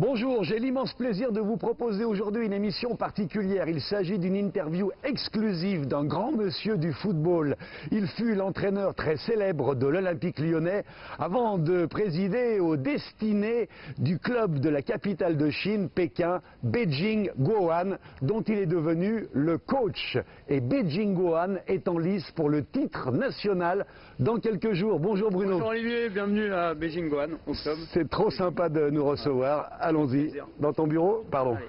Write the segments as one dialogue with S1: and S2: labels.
S1: Bonjour, j'ai l'immense plaisir de vous proposer aujourd'hui une émission particulière. Il s'agit d'une interview exclusive d'un grand monsieur du football. Il fut l'entraîneur très célèbre de l'Olympique lyonnais avant de présider aux destinées du club de la capitale de Chine, Pékin, Beijing Guoan, dont il est devenu le coach. Et Beijing Guoan est en lice pour le titre national dans quelques jours. Bonjour Bruno.
S2: Bonjour Olivier, bienvenue à Beijing Guoan, au club.
S1: C'est trop sympa de nous recevoir. Allons-y. Dans ton bureau? Pardon.
S2: Allez.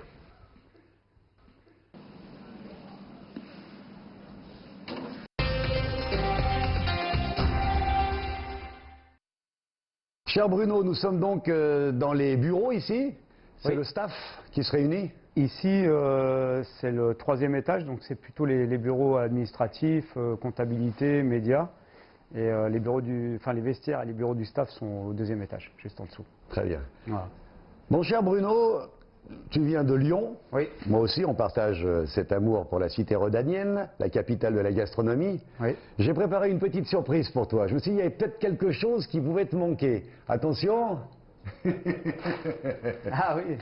S1: Cher Bruno, nous sommes donc dans les bureaux ici. C'est
S3: Oui.
S1: le staff qui se réunit.
S3: Ici, c'est le 3e étage, donc c'est plutôt les bureaux administratifs, comptabilité, médias. Et les vestiaires et les bureaux du staff sont au 2e étage, juste en dessous.
S1: Très bien.
S3: Voilà.
S1: Mon cher Bruno, tu viens de Lyon.
S3: Oui.
S1: Moi aussi, on partage cet amour pour la cité rhodanienne, la capitale de la gastronomie.
S3: Oui.
S1: J'ai préparé une petite surprise pour toi. Je me suis dit, il y avait peut-être quelque chose qui pouvait te manquer. Attention.
S3: Ah oui.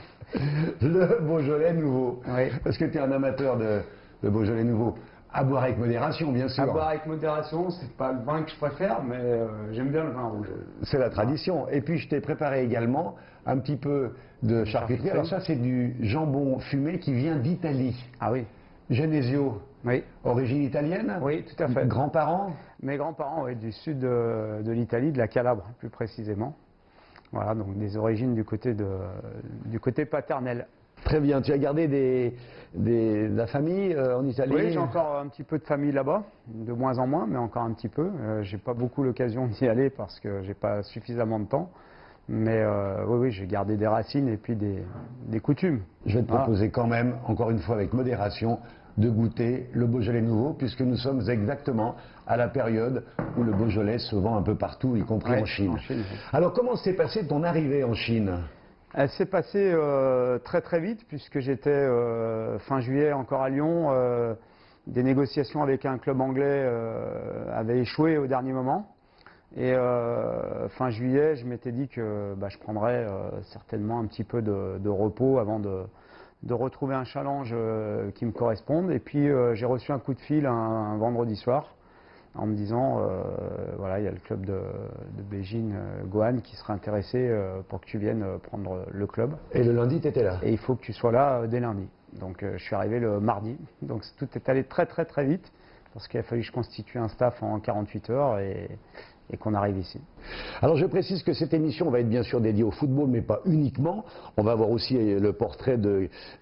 S1: Le Beaujolais nouveau.
S3: Oui.
S1: Parce que tu es un amateur de Beaujolais nouveau. À boire avec modération, bien sûr.
S3: À boire avec modération, c'est pas le vin que je préfère, mais j'aime bien le vin rouge.
S1: C'est la tradition. Et puis je t'ai préparé également un petit peu de charcuterie. Alors ça, c'est du jambon fumé qui vient d'Italie.
S3: Ah oui.
S1: Genesio,
S3: Oui.
S1: origine italienne.
S3: Oui, tout à fait.
S1: Grands-parents.
S3: Mes grands-parents, oui, du sud de l'Italie, de la Calabre, plus précisément. Voilà, donc des origines du côté paternel.
S1: Très bien. Tu as gardé de la famille en Italie?
S3: Oui, j'ai encore un petit peu de famille là-bas, de moins en moins, mais encore un petit peu. J'ai pas beaucoup l'occasion d'y aller parce que j'ai pas suffisamment de temps. Mais oui, j'ai gardé des racines et puis des coutumes.
S1: Je vais te proposer quand même, encore une fois avec modération, de goûter le Beaujolais nouveau, puisque nous sommes exactement à la période où le Beaujolais se vend un peu partout, y compris
S3: Ouais,
S1: en Chine.
S3: en Chine, oui.
S1: Alors comment s'est passée ton arrivée en Chine?
S3: Elle s'est passée très très vite puisque j'étais fin juillet encore à Lyon. Des négociations avec un club anglais avaient échoué au dernier moment. Et fin juillet, je m'étais dit que je prendrais certainement un petit peu de repos avant de retrouver un challenge qui me corresponde. Et puis j'ai reçu un coup de fil un vendredi soir en me disant voilà, il y a le club de Beijing Guoan qui serait intéressé pour que tu viennes prendre le club.
S1: Et le lundi, tu étais là?
S3: Et il faut que tu sois là dès lundi. Donc je suis arrivé le mardi. Donc tout est allé très très très vite parce qu'il a fallu que je constitue un staff en 48 heures et qu'on arrive ici.
S1: Alors je précise que cette émission va être bien sûr dédiée au football, mais pas uniquement. On va voir aussi le portrait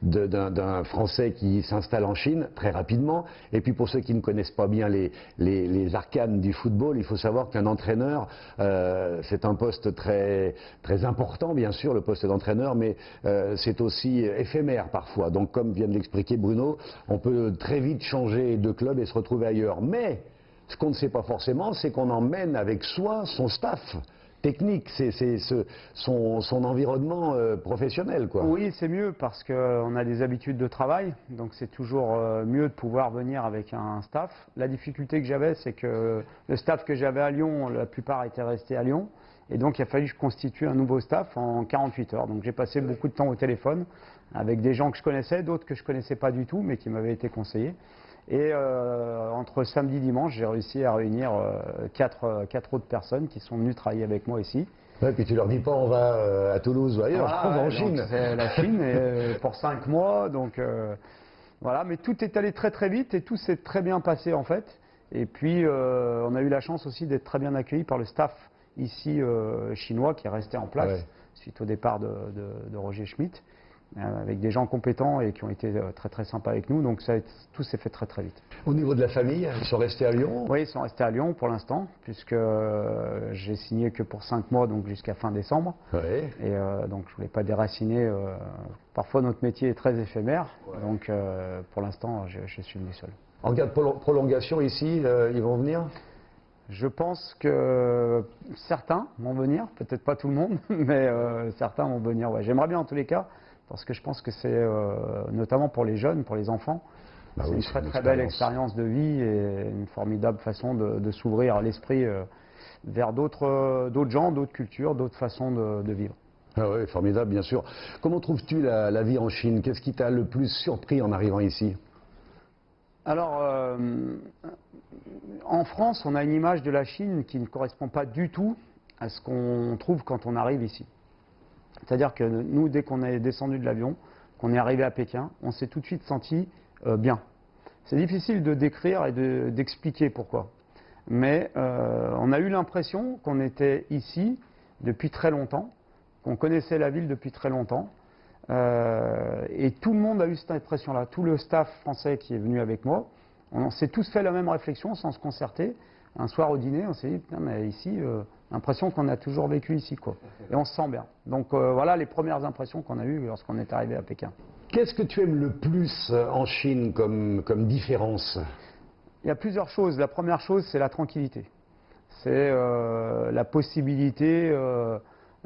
S1: d'un Français qui s'installe en Chine très rapidement. Et puis pour ceux qui ne connaissent pas bien les arcanes du football, il faut savoir qu'un entraîneur, c'est un poste très, très important, bien sûr, le poste d'entraîneur, mais c'est aussi éphémère parfois. Donc comme vient de l'expliquer Bruno, on peut très vite changer de club et se retrouver ailleurs. Mais ce qu'on ne sait pas forcément, c'est qu'on emmène avec soi son staff technique, son environnement professionnel, quoi.
S3: Oui, c'est mieux parce qu'on a des habitudes de travail, donc c'est toujours mieux de pouvoir venir avec un staff. La difficulté que j'avais, c'est que le staff que j'avais à Lyon, la plupart étaient restés à Lyon, et donc il a fallu que je constitue un nouveau staff en 48 heures. Donc j'ai passé beaucoup de temps au téléphone avec des gens que je connaissais, d'autres que je ne connaissais pas du tout, mais qui m'avaient été conseillés. Et entre samedi et dimanche, j'ai réussi à réunir quatre autres personnes qui sont venues travailler avec moi ici.
S1: Ouais, puis tu leur dis pas on va à Toulouse ou ailleurs, on va en Chine.
S3: C'est la Chine pour 5 mois, donc voilà. Mais tout est allé très très vite et tout s'est très bien passé en fait. Et puis on a eu la chance aussi d'être très bien accueillis par le staff ici chinois qui est resté en place suite au départ de Roger Schmitt. Avec des gens compétents et qui ont été très très sympas avec nous, donc tout s'est fait très très vite.
S1: Au niveau de la famille, ils sont restés à Lyon?
S3: Oui, ils sont restés à Lyon pour l'instant, puisque j'ai signé que pour 5 mois, donc jusqu'à fin décembre.
S1: Ouais.
S3: Et donc je voulais pas déraciner. Parfois notre métier est très éphémère, donc pour l'instant je suis venu seul.
S1: En cas de prolongation ici, ils vont venir?
S3: Je pense que certains vont venir, peut-être pas tout le monde, mais certains vont venir. Ouais. J'aimerais bien en tous les cas, parce que je pense que c'est notamment pour les jeunes, pour les enfants, c'est une très très belle expérience de vie et une formidable façon de s'ouvrir l'esprit vers d'autres gens, d'autres cultures, d'autres façons de vivre.
S1: Ah oui, formidable, bien sûr. Comment trouves-tu la vie en Chine? Qu'est-ce qui t'a le plus surpris en arrivant ici?
S3: Alors, en France, on a une image de la Chine qui ne correspond pas du tout à ce qu'on trouve quand on arrive ici. C'est-à-dire que nous, dès qu'on est descendu de l'avion, qu'on est arrivé à Pékin, on s'est tout de suite senti bien. C'est difficile de décrire et d'expliquer pourquoi. Mais on a eu l'impression qu'on était ici depuis très longtemps, qu'on connaissait la ville depuis très longtemps. Et tout le monde a eu cette impression-là. Tout le staff français qui est venu avec moi, on s'est tous fait la même réflexion sans se concerter. Un soir au dîner, on s'est dit, putain, mais ici, l'impression qu'on a toujours vécu ici, quoi. Et on se sent bien. Donc voilà les premières impressions qu'on a eues lorsqu'on est arrivé à Pékin.
S1: Qu'est-ce que tu aimes le plus en Chine comme différence?
S3: Il y a plusieurs choses. La première chose, c'est la tranquillité. C'est la possibilité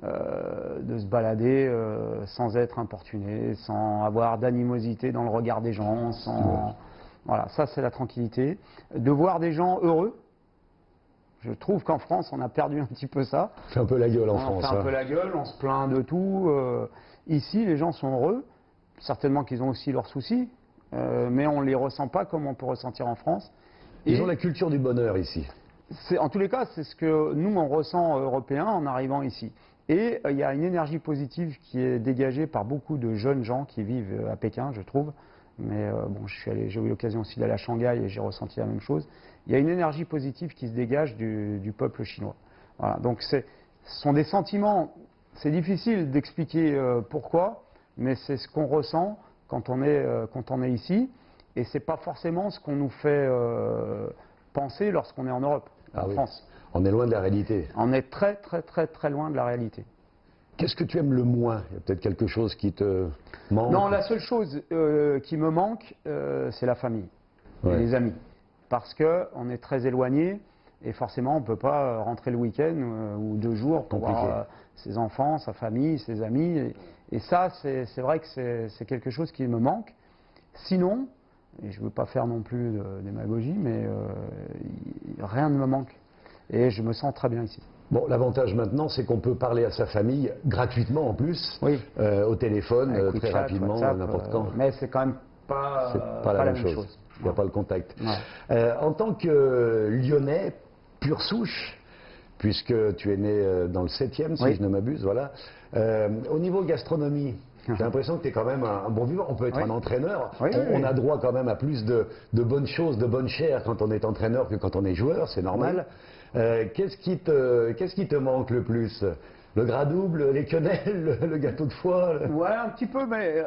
S3: de se balader sans être importuné, sans avoir d'animosité dans le regard des gens. Voilà, ça c'est la tranquillité. De voir des gens heureux. Je trouve qu'en France, on a perdu un petit peu ça.
S1: On fait un peu la gueule en France.
S3: On fait un peu la gueule, on se plaint de tout. Ici, les gens sont heureux. Certainement qu'ils ont aussi leurs soucis, mais on ne les ressent pas comme on peut ressentir en France.
S1: Ils ont la culture du bonheur ici.
S3: En tous les cas, c'est ce que nous, on ressent européens en arrivant ici. Et il y a une énergie positive qui est dégagée par beaucoup de jeunes gens qui vivent à Pékin, je trouve. Mais bon, j'ai eu l'occasion aussi d'aller à Shanghai et j'ai ressenti la même chose. Il y a une énergie positive qui se dégage du peuple chinois. Voilà. Donc ce sont des sentiments, c'est difficile d'expliquer pourquoi, mais c'est ce qu'on ressent quand on est ici. Et ce n'est pas forcément ce qu'on nous fait penser lorsqu'on est en Europe, en France.
S1: On est loin de la réalité.
S3: On est très, très, très, très loin de la réalité.
S1: Qu'est-ce que tu aimes le moins? Il y a peut-être quelque chose qui te manque?
S3: Non, la seule chose qui me manque, c'est la famille, et les amis. Parce qu'on est très éloignés et forcément on ne peut pas rentrer le week-end ou 2 jours pour voir ses enfants, sa famille, ses amis. Et ça, c'est vrai que c'est quelque chose qui me manque. Sinon, et je ne veux pas faire non plus de démagogie, mais rien ne me manque. Et je me sens très bien ici.
S1: Bon, l'avantage maintenant, c'est qu'on peut parler à sa famille gratuitement en plus, au téléphone, très rapidement, n'importe quand.
S3: Mais c'est quand même pas
S1: la même chose. Il n'y a pas le contact. En tant que Lyonnais, pure souche, puisque tu es né dans le 7e, si je ne m'abuse, voilà. Au niveau gastronomie, j'ai l'impression que tu es quand même un bon vivant. On peut être un entraîneur. On a droit quand même à plus de bonnes choses, de bonnes chairs quand on est entraîneur que quand on est joueur, c'est normal. Qu'est-ce qui te manque le plus? Le gras double, les quenelles, le gâteau de foie?
S3: Ouais, un petit peu, mais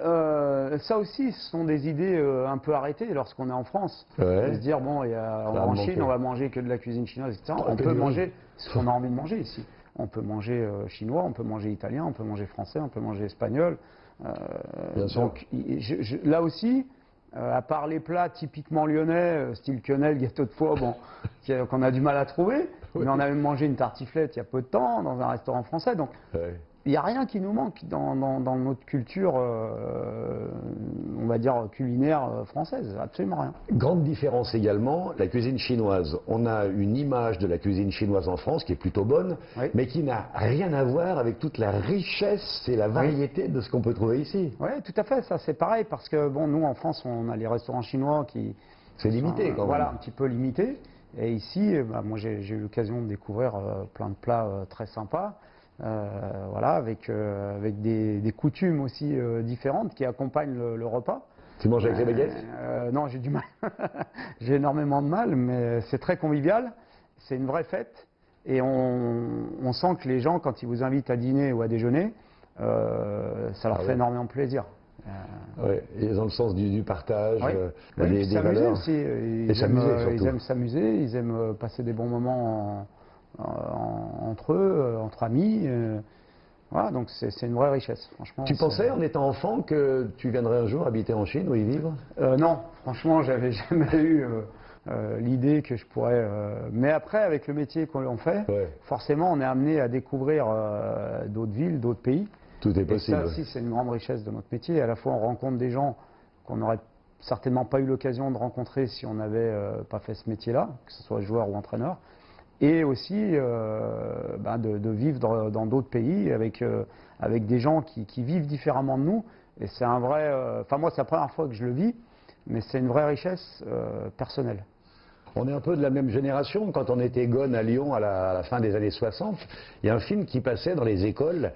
S3: ça aussi, ce sont des idées un peu arrêtées lorsqu'on est en France. De se dire, bon, en Chine, on va manger que de la cuisine chinoise, etc. On peut manger ce qu'on a envie de manger ici. On peut manger chinois, on peut manger italien, on peut manger français, on peut manger espagnol. Donc là aussi, à part les plats typiquement lyonnais, style quenelle, gâteau de foie, bon, qu'on a du mal à trouver, mais on a même mangé une tartiflette il y a peu de temps dans un restaurant français. Donc il n'y a rien qui nous manque dans notre culture, on va dire culinaire française, absolument rien.
S1: Grande différence également, la cuisine chinoise. On a une image de la cuisine chinoise en France qui est plutôt bonne, mais qui n'a rien à voir avec toute la richesse et la variété de ce qu'on peut trouver ici.
S3: Oui, tout à fait, ça c'est pareil, parce que bon, nous en France, on a les restaurants chinois qui...
S1: C'est limité quand même.
S3: Voilà, un petit peu limité. Et ici, moi j'ai eu l'occasion de découvrir plein de plats très sympas. Voilà, avec des coutumes aussi différentes qui accompagnent le repas.
S1: Tu manges avec les baguettes?
S3: Non, j'ai du mal. J'ai énormément de mal, mais c'est très convivial. C'est une vraie fête. Et on sent que les gens, quand ils vous invitent à dîner ou à déjeuner, ça leur fait énormément plaisir.
S1: Oui, ils ont le sens du partage, des
S3: valeurs. Aussi.
S1: Ils
S3: aiment s'amuser, ils aiment passer des bons moments entre eux, entre amis. Voilà, donc c'est une vraie richesse, franchement.
S1: Tu pensais, en étant enfant, que tu viendrais un jour habiter en Chine ou y vivre?
S3: Non, franchement, j'avais jamais eu l'idée que je pourrais... Mais après, avec le métier qu'on fait, forcément, on est amené à découvrir d'autres villes, d'autres pays.
S1: Tout est possible.
S3: Et ça aussi, c'est une grande richesse de notre métier. À la fois, on rencontre des gens qu'on n'aurait certainement pas eu l'occasion de rencontrer si on n'avait pas fait ce métier-là, que ce soit joueur ou entraîneur. et aussi de vivre dans d'autres pays avec des gens qui vivent différemment de nous. Et c'est un vrai... Enfin moi c'est la première fois que je le vis, mais c'est une vraie richesse personnelle.
S1: On est un peu de la même génération. Quand on était gone à Lyon à la fin des années 60, il y a un film qui passait dans les écoles,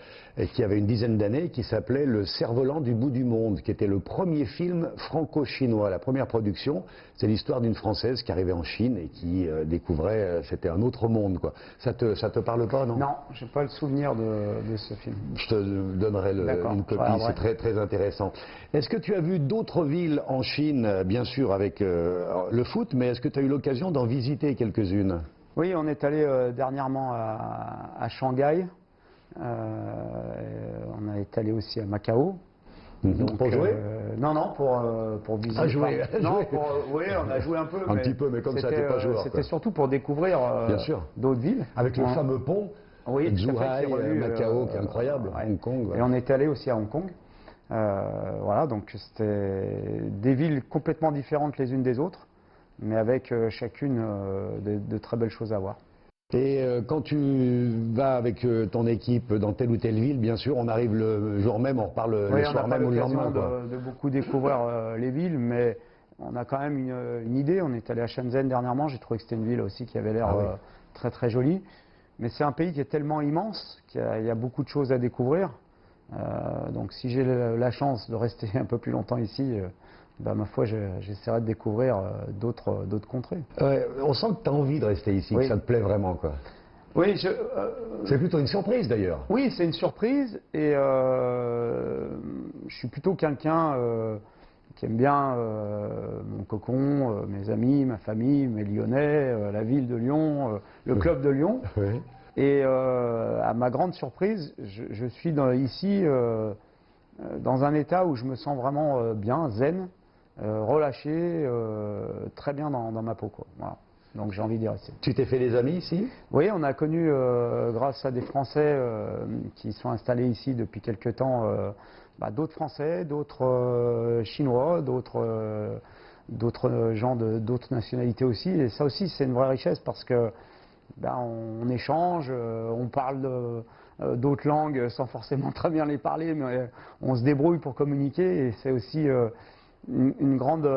S1: qui avait une dizaine d'années, qui s'appelait Le Cerf-Volant du bout du monde, qui était le premier film franco-chinois, la première production. C'est l'histoire d'une Française qui arrivait en Chine et qui découvrait, c'était un autre monde, quoi. Ça te parle pas, non?
S3: Non, j'ai pas le souvenir de ce film.
S1: Je te donnerai une copie, c'est très, très intéressant. Est-ce que tu as vu d'autres villes en Chine, bien sûr avec le foot, mais est-ce que tu as eu l'occasion d'en visiter quelques-unes?
S3: Oui, on est allé dernièrement à Shanghai. On est allé aussi à Macao.
S1: Donc, pour jouer
S3: Non, pour visiter.
S1: À jouer.
S3: Non, oui, on a joué un peu.
S1: Un petit peu, mais comme ça, t'es pas joueur.
S3: C'était surtout pour découvrir d'autres villes.
S1: Avec le fameux pont,
S3: oui,
S1: Zhuhai, Macao, qui est incroyable, Hong Kong. Ouais.
S3: Et on est allé aussi à Hong Kong. Voilà, donc c'était des villes complètement différentes les unes des autres, mais avec chacune de très belles choses à voir.
S1: Et quand tu vas avec ton équipe dans telle ou telle ville, bien sûr, on arrive le jour même, on repart le soir même ou le lendemain.
S3: On n'a pas l'occasion de beaucoup découvrir les villes, mais on a quand même une idée. On est allé à Shenzhen dernièrement, j'ai trouvé que c'était une ville aussi qui avait l'air très très jolie. Mais c'est un pays qui est tellement immense qu'il y a beaucoup de choses à découvrir. Donc si j'ai la chance de rester un peu plus longtemps ici, ma foi, j'essaierai de découvrir d'autres contrées.
S1: On sent que tu as envie de rester ici, que ça te plaît vraiment, quoi.
S3: Oui,
S1: c'est plutôt une surprise d'ailleurs.
S3: Oui, c'est une surprise et je suis plutôt quelqu'un qui aime bien mon cocon, mes amis, ma famille, mes Lyonnais, la ville de Lyon, le club de Lyon.
S1: Oui.
S3: Et à ma grande surprise, je suis ici dans un état où je me sens vraiment bien, zen, relâché, très bien dans ma peau, quoi. Voilà. Donc j'ai envie d'y rester.
S1: Tu t'es fait des amis ici?
S3: Oui, on a connu, grâce à des Français qui sont installés ici depuis quelques temps, d'autres Français, d'autres Chinois, d'autres gens d'autres nationalités aussi. Et ça aussi, c'est une vraie richesse parce que on échange, on parle d'autres langues sans forcément très bien les parler, mais on se débrouille pour communiquer et c'est aussi une grande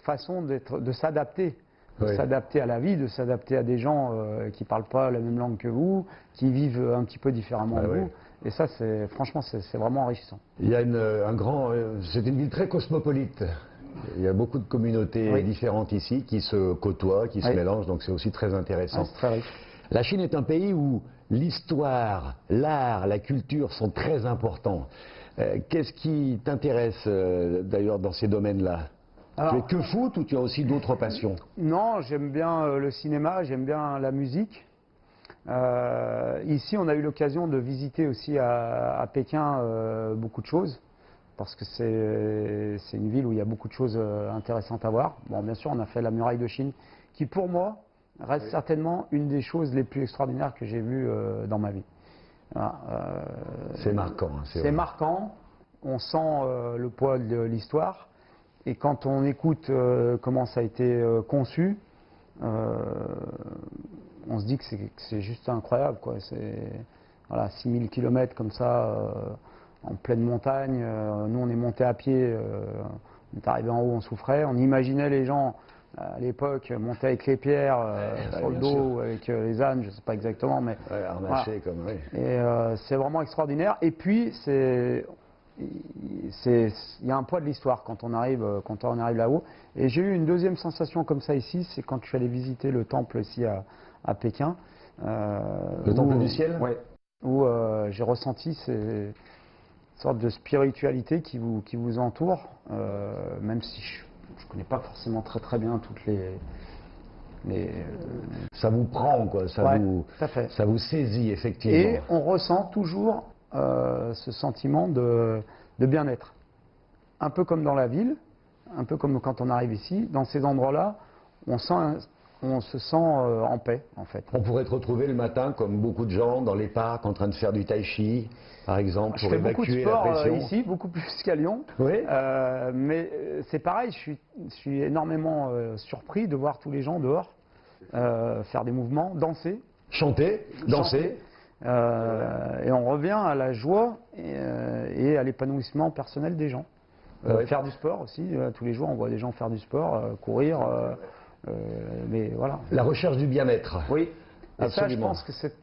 S3: façon de s'adapter. De s'adapter à la vie, de s'adapter à des gens qui ne parlent pas la même langue que vous, qui vivent un petit peu différemment de vous. Et ça, franchement, c'est vraiment enrichissant.
S1: Il y a c'est une ville très cosmopolite. Il y a beaucoup de communautés différentes ici qui se côtoient, qui se mélangent, donc c'est aussi très intéressant.
S3: C'est très riche.
S1: La Chine est un pays où l'histoire, l'art, la culture sont très importants. Qu'est-ce qui t'intéresse d'ailleurs dans ces domaines-là? Tu es que foot ou tu as aussi d'autres passions?
S3: Non, j'aime bien le cinéma, j'aime bien la musique. Ici, on a eu l'occasion de visiter aussi à Pékin beaucoup de choses. Parce que c'est une ville où il y a beaucoup de choses intéressantes à voir. Bon, bien sûr, on a fait la muraille de Chine, qui pour moi reste certainement une des choses les plus extraordinaires que j'ai vues dans ma vie. Voilà,
S1: c'est marquant.
S3: C'est marquant, on sent le poids de l'histoire, et quand on écoute comment ça a été conçu, on se dit que c'est juste incroyable, quoi. Voilà, 6000 km comme ça. En pleine montagne, nous on est monté à pied, on est arrivé en haut, on souffrait, on imaginait les gens à l'époque monter avec les pierres sur le dos, ou avec les ânes, je ne sais pas exactement, mais
S1: harnaché comme
S3: Et c'est vraiment extraordinaire. Et puis il y a un poids de l'histoire quand on arrive là-haut. Et j'ai eu une deuxième sensation comme ça ici, c'est quand je suis allé visiter le temple ici à Pékin.
S1: Le temple du ciel.
S3: Ouais. Où j'ai ressenti sorte de spiritualité qui vous entoure, même si je ne connais pas forcément très bien toutes les
S1: ça vous prend, quoi, ça vous saisit effectivement.
S3: Et on ressent toujours ce sentiment de bien-être. Un peu comme dans la ville, un peu comme quand on arrive ici, dans ces endroits-là, on se sent en paix, en fait.
S1: On pourrait te retrouver le matin, comme beaucoup de gens, dans les parcs, en train de faire du tai chi, par exemple, pour évacuer la pression.
S3: Je fais beaucoup de sport ici, beaucoup plus qu'à Lyon.
S1: Oui.
S3: Mais c'est pareil, je suis énormément surpris de voir tous les gens dehors. faire des mouvements, danser.
S1: Chanter, danser.
S3: Et on revient à la joie et à l'épanouissement personnel des gens.
S1: Ouais.
S3: Faire du sport aussi, tous les jours on voit des gens faire du sport, courir, mais voilà.
S1: La recherche du bien-être.
S3: Oui, et ça je
S1: Absolument.
S3: pense que c'est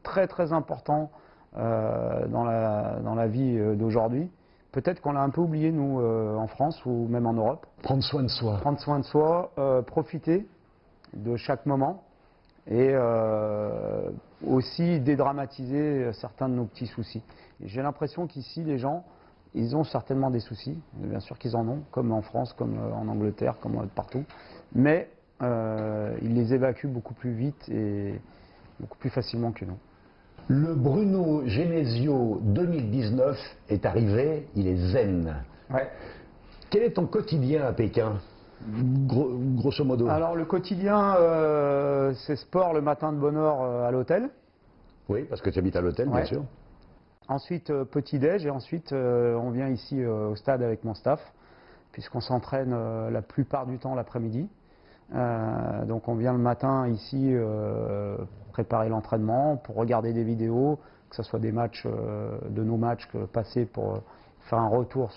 S3: très très important dans la vie d'aujourd'hui. Peut-être qu'on l'a un peu oublié nous en France ou même en Europe.
S1: Prendre soin de soi.
S3: Prendre soin de soi, profiter de chaque moment et aussi dédramatiser certains de nos petits soucis. Et j'ai l'impression qu'ici les gens, ils ont certainement des soucis, bien sûr qu'ils en ont, comme en France, comme en Angleterre, comme partout, mais ils les évacuent beaucoup plus vite et beaucoup plus facilement que nous.
S1: Le Bruno Genesio 2019 est arrivé, il est zen.
S3: Ouais.
S1: Quel est ton quotidien à Pékin, grosso modo?
S3: Alors le quotidien, c'est sport le matin de bonne heure à l'hôtel.
S1: Oui, parce que tu habites à l'hôtel, bien
S3: Ouais.
S1: sûr.
S3: Ensuite, petit-déj, et ensuite, on vient ici au stade avec mon staff, puisqu'on s'entraîne la plupart du temps l'après-midi. Donc on vient le matin ici préparer l'entraînement, pour regarder des vidéos, que ce soit des matchs de nos matchs passés pour faire un retour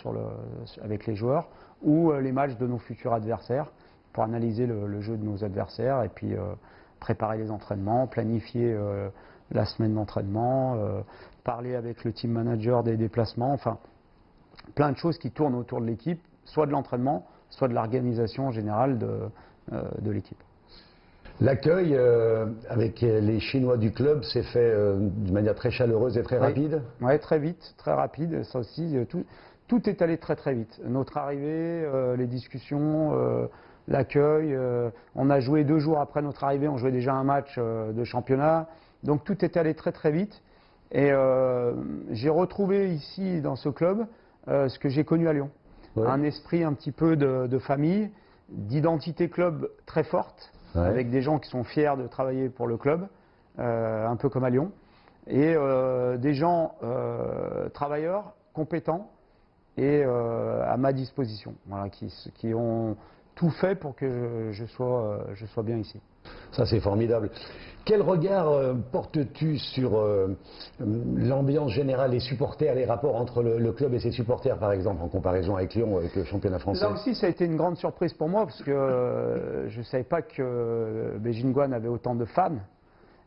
S3: avec les joueurs, ou les matchs de nos futurs adversaires, pour analyser le jeu de nos adversaires, et puis préparer les entraînements, planifier la semaine d'entraînement, parler avec le team manager des déplacements, enfin plein de choses qui tournent autour de l'équipe, soit de l'entraînement, soit de l'organisation générale de l'équipe.
S1: L'accueil avec les Chinois du club s'est fait de manière très chaleureuse et très rapide.
S3: Oui, très vite, très rapide. Ça aussi, tout est allé très très vite. Notre arrivée, les discussions, l'accueil. On a joué 2 jours après notre arrivée, on jouait déjà un match de championnat. Donc tout est allé très très vite. Et j'ai retrouvé ici dans ce club ce que j'ai connu à Lyon.
S1: Ouais.
S3: Un esprit un petit peu de famille, d'identité club très forte.
S1: Ouais.
S3: Avec des gens qui sont fiers de travailler pour le club, un peu comme à Lyon, et des gens travailleurs, compétents et à ma disposition, voilà, qui ont tout fait pour que je sois bien ici.
S1: Ça, c'est formidable. Quel regard portes-tu sur l'ambiance générale des supporters, les rapports entre le club et ses supporters, par exemple, en comparaison avec Lyon, avec le championnat français?
S3: Là aussi, ça a été une grande surprise pour moi, parce que je ne savais pas que Beijing Guoan avait autant de fans.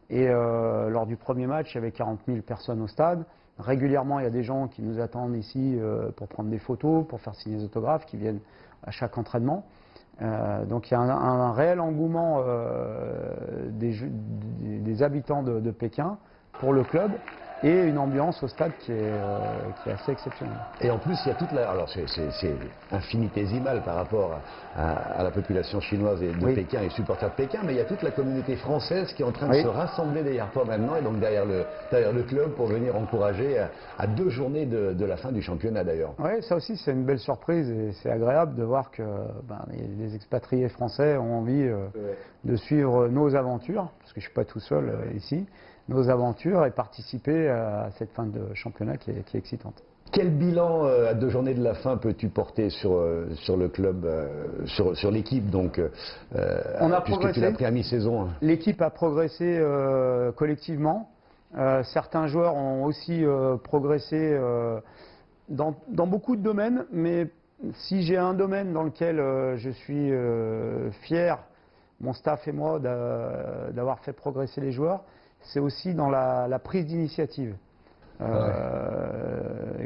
S3: Et lors du premier match, il y avait 40 000 personnes au stade. Régulièrement, il y a des gens qui nous attendent ici pour prendre des photos, pour faire signer des autographes, qui viennent à chaque entraînement. Donc il y a un réel engouement des habitants de Pékin pour le club et une ambiance au stade qui est assez exceptionnelle.
S1: Et en plus, il y a toute la... Alors, c'est infinitésimal par rapport à la population chinoise de
S3: Oui.
S1: Pékin et supporters de Pékin, mais il y a toute la communauté française qui est en train de
S3: Oui.
S1: se rassembler derrière toi maintenant, et donc derrière le club pour venir encourager à 2 journées de la fin du championnat d'ailleurs.
S3: Oui, ça aussi c'est une belle surprise et c'est agréable de voir que les expatriés français ont envie de suivre nos aventures, parce que je ne suis pas tout seul ici, nos aventures, et participer à cette fin de championnat qui est excitante.
S1: Quel bilan à 2 journées de la fin peux-tu porter sur le club, sur l'équipe donc,
S3: On a
S1: puisque
S3: progressé.
S1: tu l'as pris à mi-saison?
S3: L'équipe a progressé collectivement. Certains joueurs ont aussi progressé dans beaucoup de domaines, mais si j'ai un domaine dans lequel je suis fier, mon staff et moi, d'avoir fait progresser les joueurs, c'est aussi dans la prise d'initiative,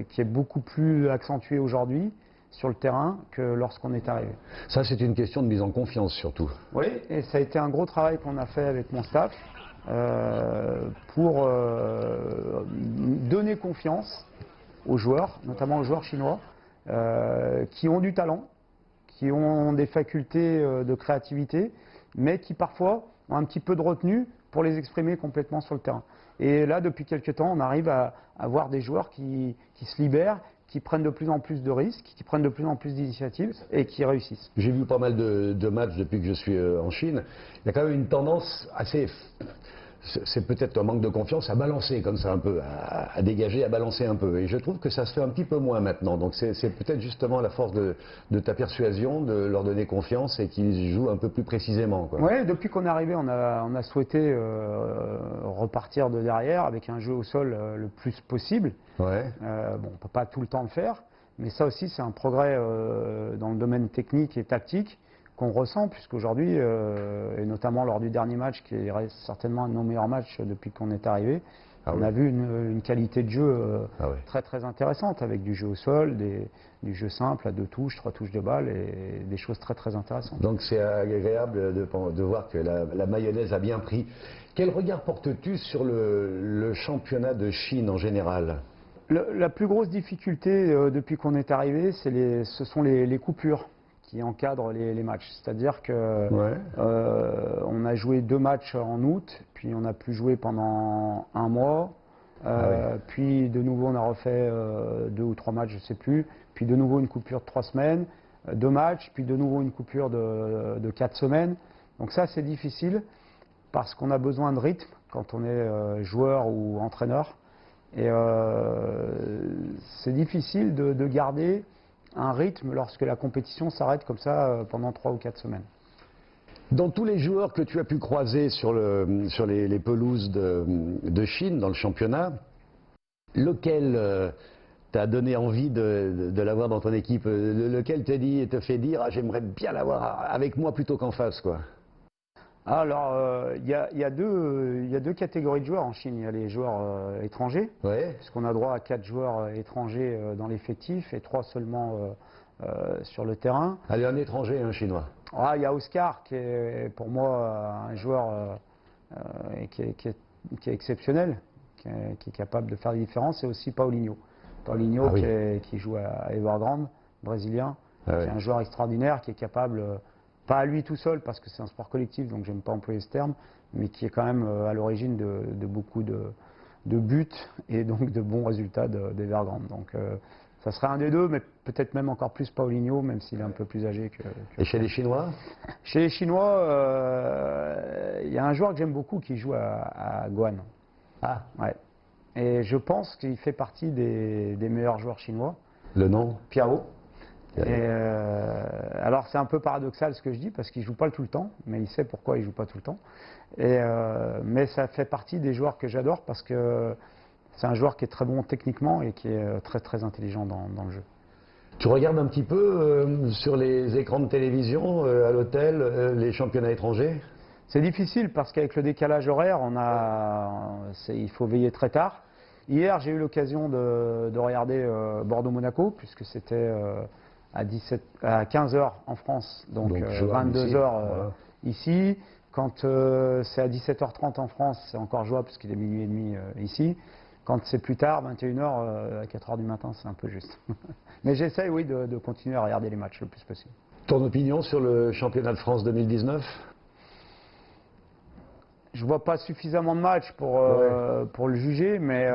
S3: qui est beaucoup plus accentuée aujourd'hui sur le terrain que lorsqu'on est arrivé.
S1: Ça, c'est une question de mise en confiance surtout.
S3: Oui, et ça a été un gros travail qu'on a fait avec mon staff pour donner confiance aux joueurs, notamment aux joueurs chinois, qui ont du talent, qui ont des facultés de créativité, mais qui parfois ont un petit peu de retenue pour les exprimer complètement sur le terrain. Et là, depuis quelques temps, on arrive à voir des joueurs qui se libèrent, qui prennent de plus en plus de risques, qui prennent de plus en plus d'initiatives et qui réussissent.
S1: J'ai vu pas mal de matchs depuis que je suis en Chine. Il y a quand même une tendance assez c'est peut-être un manque de confiance à balancer comme ça un peu, à dégager, à balancer un peu. Et je trouve que ça se fait un petit peu moins maintenant. Donc c'est peut-être justement la force de ta persuasion, de leur donner confiance et qu'ils jouent un peu plus précisément.
S3: Oui, depuis qu'on est arrivé, on a souhaité repartir de derrière avec un jeu au sol le plus possible.
S1: Ouais.
S3: Bon, on ne peut pas tout le temps le faire, mais ça aussi c'est un progrès dans le domaine technique et tactique qu'on ressent, puisqu'aujourd'hui, et notamment lors du dernier match, qui reste certainement un de nos meilleurs matchs depuis qu'on est arrivé, on a vu une qualité de jeu très très intéressante, avec du jeu au sol, du jeu simple à 2 touches, 3 touches de balle, et des choses très très intéressantes.
S1: Donc c'est agréable de voir que la mayonnaise a bien pris. Quel regard portes-tu sur le championnat de Chine en général?
S3: La plus grosse difficulté depuis qu'on est arrivé, ce sont les coupures qui encadrent les matchs. C'est-à-dire que on a joué 2 matchs en août, puis on n'a plus joué pendant 1 mois, puis de nouveau on a refait 2 ou 3 matchs, je ne sais plus, puis de nouveau une coupure de 3 semaines, 2 matchs, puis de nouveau une coupure de 4 semaines. Donc ça c'est difficile parce qu'on a besoin de rythme quand on est joueur ou entraîneur. Et c'est difficile de garder un rythme lorsque la compétition s'arrête comme ça pendant 3 ou 4 semaines.
S1: Dans tous les joueurs que tu as pu croiser sur les pelouses de Chine, dans le championnat, lequel t'a donné envie de l'avoir dans ton équipe? Lequel te fait dire ah, j'aimerais bien l'avoir avec moi plutôt qu'en face, quoi?
S3: Alors, il y a 2 catégories de joueurs en Chine. Il y a les joueurs étrangers, puisqu'on a droit à 4 joueurs étrangers dans l'effectif et 3 seulement sur le terrain.
S1: Allez, un étranger et un chinois.
S3: Il y a Oscar, qui est pour moi un joueur qui est exceptionnel, qui est capable de faire la différence, et aussi Paulinho. Paulinho qui joue à Evergrande, brésilien, qui est un joueur extraordinaire, qui est capable... pas à lui tout seul, parce que c'est un sport collectif, donc j'aime pas employer ce terme, mais qui est quand même à l'origine de beaucoup de buts et donc de bons résultats d'Evergrande. Donc ça serait un des 2, mais peut-être même encore plus Paulinho, même s'il est un peu plus âgé que...
S1: Et chez les Chinois?
S3: Chez les Chinois, il y a un joueur que j'aime beaucoup qui joue à Guan.
S1: Ah.
S3: Ouais. Et je pense qu'il fait partie des meilleurs joueurs chinois.
S1: Le nom?
S3: Piao. Alors c'est un peu paradoxal ce que je dis parce qu'il ne joue pas tout le temps, mais il sait pourquoi il ne joue pas tout le temps. Mais ça fait partie des joueurs que j'adore parce que c'est un joueur qui est très bon techniquement et qui est très très intelligent dans le jeu.
S1: Tu regardes un petit peu sur les écrans de télévision à l'hôtel les championnats étrangers?
S3: C'est difficile parce qu'avec le décalage horaire, il faut veiller très tard. Hier, j'ai eu l'occasion de regarder Bordeaux-Monaco puisque c'était à 15h en France, donc 22h ici. Quand c'est à 17h30 en France, c'est encore jouable puisqu'il est minuit et demi ici. Quand c'est plus tard, 21h, à 4h du matin, c'est un peu juste. Mais j'essaye, oui, de continuer à regarder les matchs le plus possible.
S1: Ton opinion sur le championnat de France 2019?
S3: Je ne vois pas suffisamment de matchs pour le juger, mais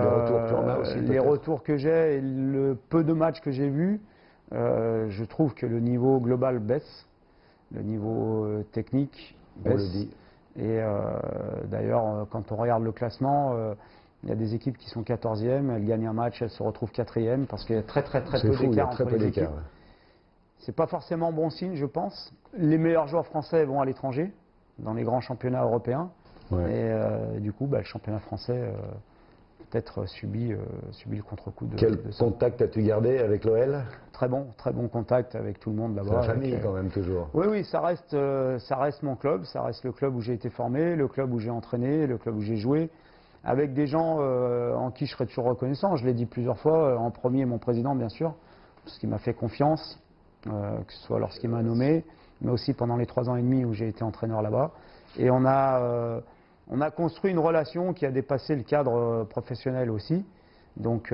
S3: les retours que j'ai et le peu de matchs que j'ai vus, je trouve que le niveau global baisse, le niveau technique baisse.
S1: On le dit.
S3: Et d'ailleurs, quand on regarde le classement, il y a des équipes qui sont 14e, elles gagnent un match, elles se retrouvent 4e, parce qu'il y a très peu d'écart entre les équipes. C'est pas forcément bon signe, je pense. Les meilleurs joueurs français vont à l'étranger, dans les grands championnats européens. Et du coup, le championnat français peut-être subit le contre-coup de...
S1: Quel contact as-tu gardé avec l'OL?
S3: Très bon contact avec tout le monde là-bas.
S1: C'est la famille quand même toujours.
S3: Oui, ça reste mon club, ça reste le club où j'ai été formé, le club où j'ai entraîné, le club où j'ai joué, avec des gens en qui je serai toujours reconnaissant. Je l'ai dit plusieurs fois, en premier mon président bien sûr, parce qu'il m'a fait confiance, que ce soit lorsqu'il m'a nommé, mais aussi pendant les 3 ans et demi où j'ai été entraîneur là-bas. Et on a construit une relation qui a dépassé le cadre professionnel aussi. Donc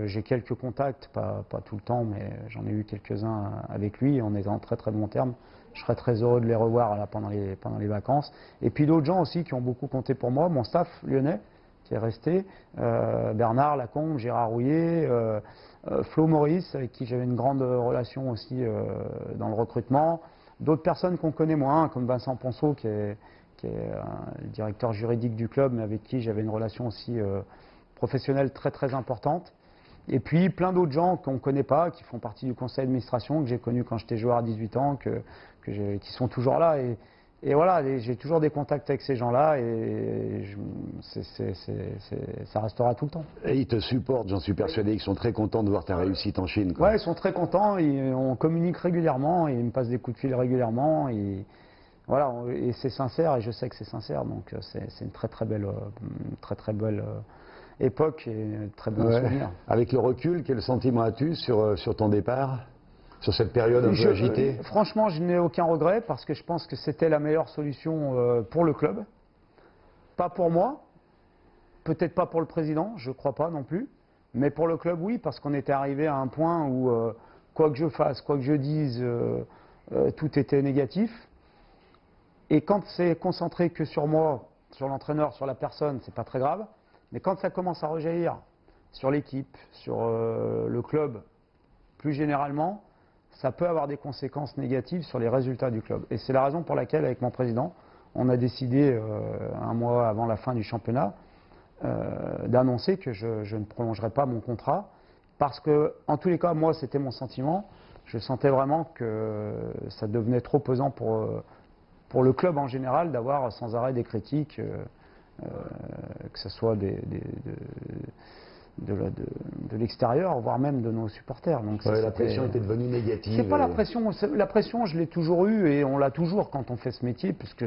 S3: j'ai quelques contacts, pas tout le temps, mais j'en ai eu quelques-uns avec lui. On est en très très bon terme. Je serais très heureux de les revoir là, pendant les vacances. Et puis d'autres gens aussi qui ont beaucoup compté pour moi. Mon staff lyonnais qui est resté, Bernard Lacombe, Gérard Rouillet, Flo Maurice, avec qui j'avais une grande relation aussi dans le recrutement. D'autres personnes qu'on connaît moins, comme Vincent Ponceau qui est qui est le directeur juridique du club, mais avec qui j'avais une relation aussi professionnelle très très importante. Et puis plein d'autres gens qu'on ne connaît pas, qui font partie du conseil d'administration, que j'ai connu quand j'étais joueur à 18 ans, qui sont toujours là. Et voilà, j'ai toujours des contacts avec ces gens-là et ça restera tout le temps.
S1: Et ils te supportent, j'en suis persuadé, ils sont très contents de voir ta réussite en Chine, quoi.
S3: Ouais, ils sont très contents, on communique régulièrement, ils me passent des coups de fil régulièrement. Voilà, et c'est sincère, et je sais que c'est sincère, donc c'est une très belle époque et un très bon souvenir.
S1: Avec le recul, quel sentiment as-tu sur ton départ, sur cette période un peu agitée?
S3: Franchement, je n'ai aucun regret parce que je pense que c'était la meilleure solution pour le club. Pas pour moi, peut-être pas pour le président, je ne crois pas non plus, mais pour le club, oui, parce qu'on était arrivé à un point où quoi que je fasse, quoi que je dise, tout était négatif. Et quand c'est concentré que sur moi, sur l'entraîneur, sur la personne, c'est pas très grave. Mais quand ça commence à rejaillir sur l'équipe, sur le club, plus généralement, ça peut avoir des conséquences négatives sur les résultats du club. Et c'est la raison pour laquelle, avec mon président, on a décidé, un mois avant la fin du championnat, d'annoncer que je ne prolongerai pas mon contrat. Parce que, en tous les cas, moi, c'était mon sentiment. Je sentais vraiment que ça devenait trop pesant pour le club en général d'avoir sans arrêt des critiques, que ce soit de l'extérieur, voire même de nos supporters. Donc
S1: la pression était devenue négative.
S3: C'est pas la pression. La pression, je l'ai toujours eue et on l'a toujours quand on fait ce métier, puisque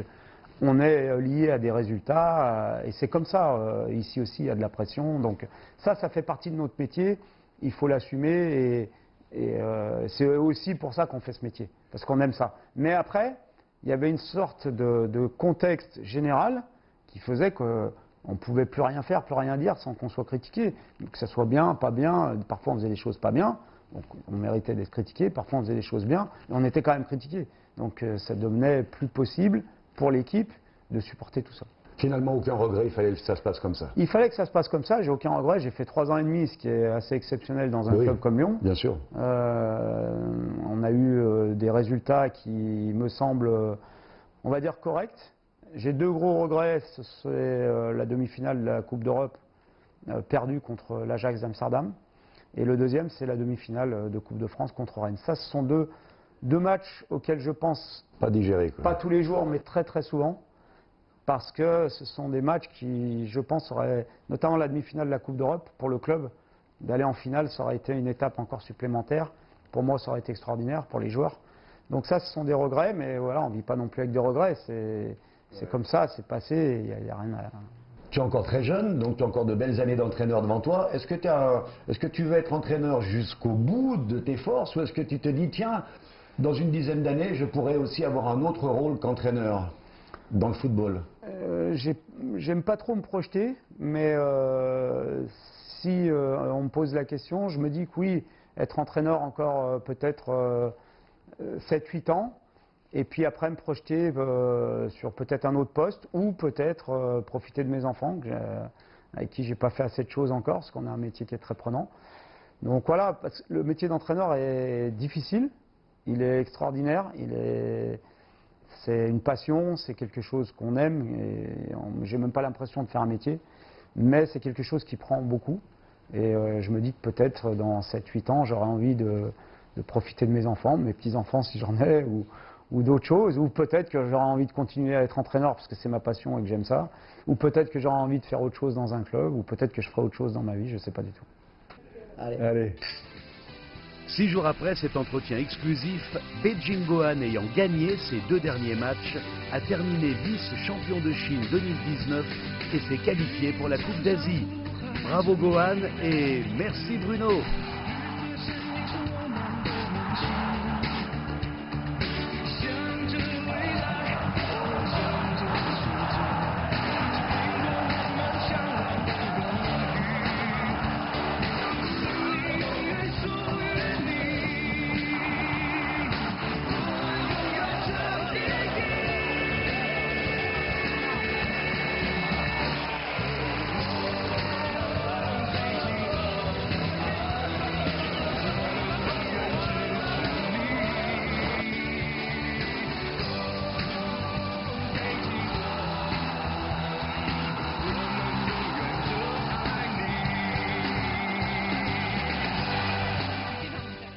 S3: on est lié à des résultats et c'est comme ça. Ici aussi, il y a de la pression. Donc ça fait partie de notre métier. Il faut l'assumer et c'est aussi pour ça qu'on fait ce métier, parce qu'on aime ça. Mais après, il y avait une sorte de contexte général qui faisait qu'on ne pouvait plus rien faire, plus rien dire sans qu'on soit critiqué. Que ça soit bien, pas bien, parfois on faisait des choses pas bien, donc on méritait d'être critiqué, parfois on faisait des choses bien, et on était quand même critiqué. Donc ça devenait plus possible pour l'équipe de supporter tout ça.
S1: Finalement, aucun regret, il fallait que ça se passe comme ça.
S3: Il fallait que ça se passe comme ça, j'ai aucun regret. J'ai fait 3 ans et demi, ce qui est assez exceptionnel dans un club comme Lyon.
S1: Bien sûr.
S3: On a eu des résultats qui me semblent, on va dire, corrects. J'ai 2 gros regrets, c'est la demi-finale de la Coupe d'Europe perdue contre l'Ajax d'Amsterdam. Et le deuxième, c'est la demi-finale de Coupe de France contre Rennes. Ça, ce sont deux matchs auxquels je pense,
S1: pas digérés, quoi.
S3: Pas tous les jours, mais très très souvent. Parce que ce sont des matchs qui, je pense, auraient, notamment la demi-finale de la Coupe d'Europe, pour le club, d'aller en finale, ça aurait été une étape encore supplémentaire. Pour moi, ça aurait été extraordinaire pour les joueurs. Donc ça, ce sont des regrets, mais voilà, on ne vit pas non plus avec des regrets. C'est comme ça, c'est passé, il n'y a rien à...
S1: Tu es encore très jeune, donc tu as encore de belles années d'entraîneur devant toi. Est-ce que tu veux être entraîneur jusqu'au bout de tes forces, ou est-ce que tu te dis, tiens, dans une dizaine d'années, je pourrais aussi avoir un autre rôle qu'entraîneur dans le football?
S3: J'aime pas trop me projeter, mais si on me pose la question, je me dis que oui, être entraîneur encore peut-être 7-8 ans, et puis après me projeter sur peut-être un autre poste, ou peut-être profiter de mes enfants, avec qui j'ai pas fait assez de choses encore, parce qu'on a un métier qui est très prenant. Donc voilà, parce que le métier d'entraîneur est difficile, il est extraordinaire, c'est une passion, c'est quelque chose qu'on aime, et j'ai même pas l'impression de faire un métier, mais c'est quelque chose qui prend beaucoup. Et je me dis que peut-être dans 7-8 ans, j'aurai envie de profiter de mes enfants, mes petits-enfants si j'en ai, ou d'autres choses, ou peut-être que j'aurai envie de continuer à être entraîneur parce que c'est ma passion et que j'aime ça, ou peut-être que j'aurai envie de faire autre chose dans un club, ou peut-être que je ferai autre chose dans ma vie, je ne sais pas du tout.
S1: Allez.
S4: 6 jours après cet entretien exclusif, Beijing Gohan ayant gagné ses 2 derniers matchs, a terminé vice-champion de Chine 2019 et s'est qualifié pour la Coupe d'Asie. Bravo Gohan et merci Bruno.